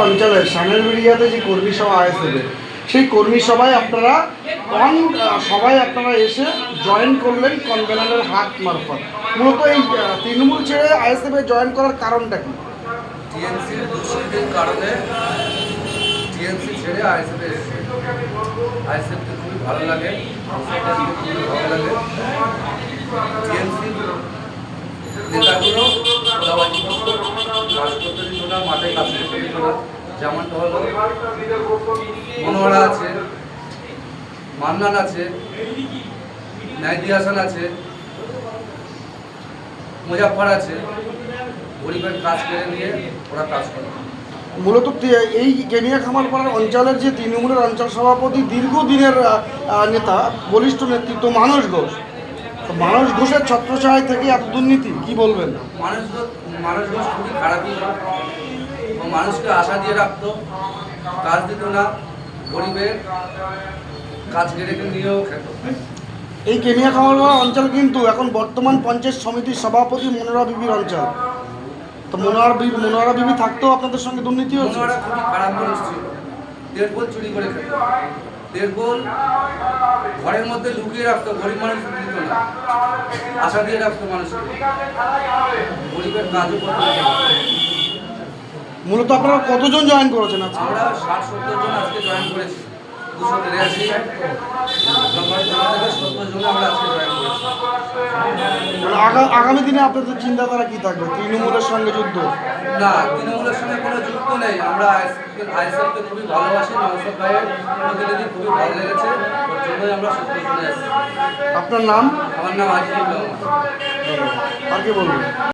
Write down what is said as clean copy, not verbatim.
অঞ্চলের সানেরবেড়িয়াতে যে কর্মী সভা আইএসএফের সেই কর্মী সভায় আপনারা সবাই আপনারা এসে জয়েন করলেন কনভেনরের হাত মারফত। মূলত এই তৃণমূল ছেড়ে আইএসএফে জয়েন করার কারণটা কি? টিএমসির দুষ্কৃতির কারণে টিএমসি ছেড়ে আইএসএফে এসেছে। আইএসএফকে খুবই ভালো লাগে, খুবই ভালো লাগে। টিএমসির নেতাগুলো কাজ করতে দিত না, মাঠে কাজ করতে দিত না। যেমনটা হলো মনোহরা আছে, মান্নান আছে, মেহেদি হাসান আছে, মুজাফফর আছে। গরিবের কাজ কেড়ে নিয়ে ওরা কাজ করে। মূলত এই কেনিয়া খামারপাড়ার অঞ্চলের যে তৃণমূলের অঞ্চল সভাপতি দীর্ঘদিনের নেতা, বলিষ্ঠ নেতৃত্ব মানস ঘোষ, মানস ঘোষের ছত্রছায়ায় থেকে এত দুর্নীতি কি বলবেন? মানুষ ঘোষ খুবই খারাপই, মানুষকে আশা দিয়ে রাখতো, কাজ দিত না, গরিবের কাজ কেড়ে নিয়েও খেত। এই কেনিয়া খামারপাড়া অঞ্চল কিন্তু এখন বর্তমান পঞ্চায়েত সমিতির সভাপতি মনোরা বিবির অঞ্চল। তো মনোহরা বিবি থাকতেও আপনাদের সঙ্গে দুর্নীতি হচ্ছে? মনোহরা খুবই খারাপ মানুষ ছিল, 1.5 গোল চুরি করে খেত, 1.5 গোল ঘরের মধ্যে লুকিয়ে রাখতো, গরিব মানুষ দিত না, আশা দিয়ে রাখতো মানুষকে, গরিবের কাজও করতে। মূলত আপনারা কতজন জয়েন করেছেন আজকে? আমরা 60-70 জন আজকে জয়েন করেছি, 283 70 জন আমরা আজকে জয়েন করেছি। আগামী দিনে আপনাদের চিন্তাধারা কি থাকবে? তৃণমূলের সঙ্গে যুদ্ধ? না, তৃণমূলের সঙ্গে কোনো যুক্ত নেই। আমরা আইএসএফকে খুবই ভালোবাসি, নওশাদ ভাইয়ের প্রতিনিধি খুবই ভালো লেগেছে, ওর জন্যই আমরা 70 জনে আসছি। আপনার নাম? আমার নাম আজিজুল রহমান। আর কি বলবেন?